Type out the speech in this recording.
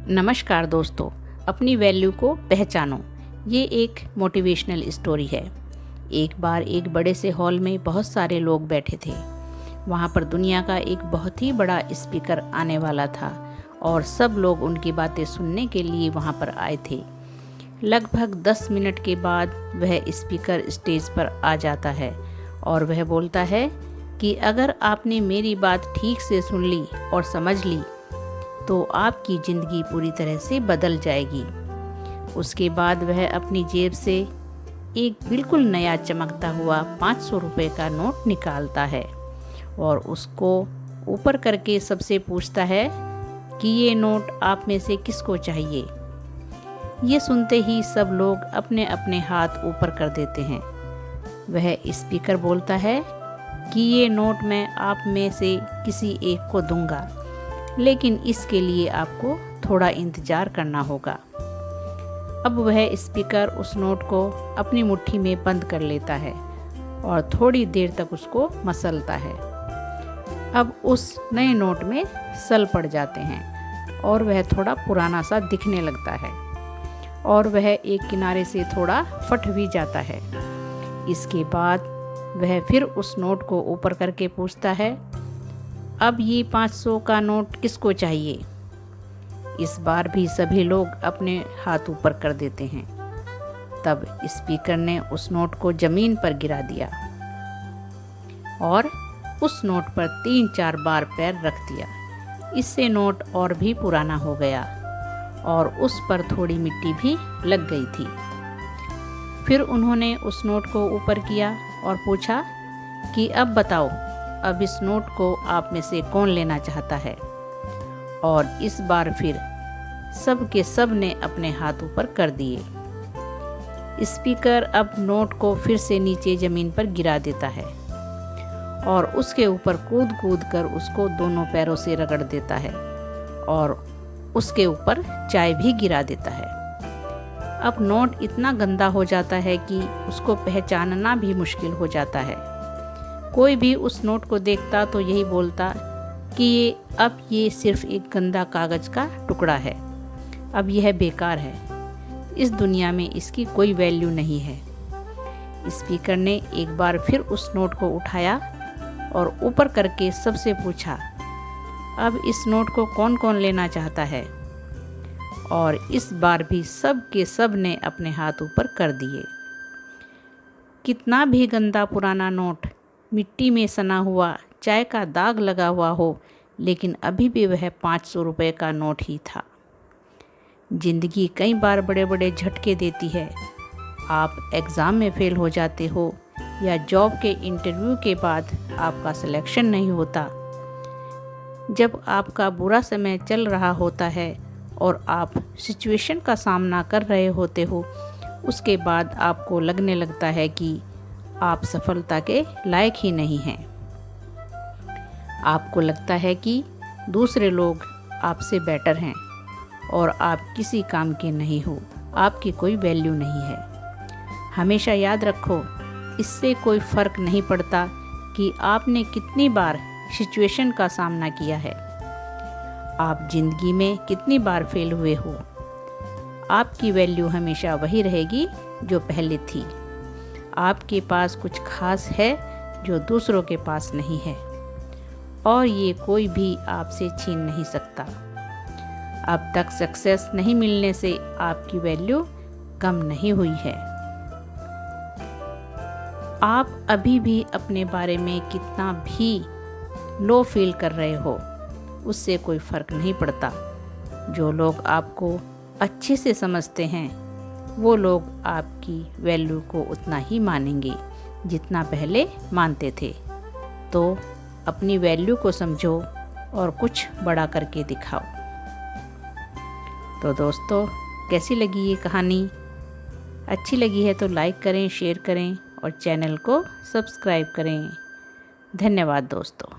नमस्कार दोस्तों, अपनी वैल्यू को पहचानो। ये एक मोटिवेशनल स्टोरी है। एक बार एक बड़े से हॉल में बहुत सारे लोग बैठे थे। वहाँ पर दुनिया का एक बहुत ही बड़ा स्पीकर आने वाला था और सब लोग उनकी बातें सुनने के लिए वहाँ पर आए थे। लगभग 10 मिनट के बाद वह स्पीकर स्टेज पर आ जाता है और वह बोलता है कि अगर आपने मेरी बात ठीक से सुन ली और समझ ली तो आपकी ज़िंदगी पूरी तरह से बदल जाएगी। उसके बाद वह अपनी जेब से एक बिल्कुल नया चमकता हुआ 500 रुपये का नोट निकालता है और उसको ऊपर करके सबसे पूछता है कि ये नोट आप में से किसको चाहिए। ये सुनते ही सब लोग अपने अपने हाथ ऊपर कर देते हैं। वह स्पीकर बोलता है कि ये नोट मैं आप में से किसी एक को दूंगा, लेकिन इसके लिए आपको थोड़ा इंतज़ार करना होगा। अब वह स्पीकर उस नोट को अपनी मुट्ठी में बंद कर लेता है और थोड़ी देर तक उसको मसलता है। अब उस नए नोट में सल पड़ जाते हैं और वह थोड़ा पुराना सा दिखने लगता है और वह एक किनारे से थोड़ा फट भी जाता है। इसके बाद वह फिर उस नोट को ऊपर करके पूछता है, अब ये 500 का नोट किसको चाहिए। इस बार भी सभी लोग अपने हाथ ऊपर कर देते हैं। तब स्पीकर ने उस नोट को ज़मीन पर गिरा दिया और उस नोट पर 3-4 बार पैर रख दिया। इससे नोट और भी पुराना हो गया और उस पर थोड़ी मिट्टी भी लग गई थी। फिर उन्होंने उस नोट को ऊपर किया और पूछा कि अब बताओ, अब इस नोट को आप में से कौन लेना चाहता है। और इस बार फिर सब के सब ने अपने हाथ ऊपर कर दिए। स्पीकर अब नोट को फिर से नीचे ज़मीन पर गिरा देता है और उसके ऊपर कूद कूद कर उसको दोनों पैरों से रगड़ देता है और उसके ऊपर चाय भी गिरा देता है। अब नोट इतना गंदा हो जाता है कि उसको पहचानना भी मुश्किल हो जाता है। कोई भी उस नोट को देखता तो यही बोलता कि ये सिर्फ एक गंदा कागज़ का टुकड़ा है, अब यह बेकार है, इस दुनिया में इसकी कोई वैल्यू नहीं है। स्पीकर ने एक बार फिर उस नोट को उठाया और ऊपर करके सबसे पूछा, अब इस नोट को कौन कौन लेना चाहता है। और इस बार भी सब के सब ने अपने हाथ ऊपर कर दिए। कितना भी गंदा पुराना नोट, मिट्टी में सना हुआ, चाय का दाग लगा हुआ हो, लेकिन अभी भी वह 500 रुपये का नोट ही था। ज़िंदगी कई बार बड़े बड़े झटके देती है। आप एग्ज़ाम में फ़ेल हो जाते हो या जॉब के इंटरव्यू के बाद आपका सिलेक्शन नहीं होता। जब आपका बुरा समय चल रहा होता है और आप सिचुएशन का सामना कर रहे होते हो, उसके बाद आपको लगने लगता है कि आप सफलता के लायक ही नहीं हैं। आपको लगता है कि दूसरे लोग आपसे बेटर हैं और आप किसी काम के नहीं हो, आपकी कोई वैल्यू नहीं है। हमेशा याद रखो, इससे कोई फ़र्क नहीं पड़ता कि आपने कितनी बार सिचुएशन का सामना किया है, आप ज़िंदगी में कितनी बार फेल हुए हो। आपकी वैल्यू हमेशा वही रहेगी जो पहले थी। आपके पास कुछ खास है जो दूसरों के पास नहीं है और ये कोई भी आपसे छीन नहीं सकता। अब तक सक्सेस नहीं मिलने से आपकी वैल्यू कम नहीं हुई है। आप अभी भी अपने बारे में कितना भी लो फील कर रहे हो, उससे कोई फ़र्क नहीं पड़ता। जो लोग आपको अच्छे से समझते हैं वो लोग आपकी वैल्यू को उतना ही मानेंगे जितना पहले मानते थे। तो अपनी वैल्यू को समझो और कुछ बड़ा करके दिखाओ। तो दोस्तों, कैसी लगी ये कहानी? अच्छी लगी है तो लाइक करें, शेयर करें और चैनल को सब्सक्राइब करें। धन्यवाद दोस्तों।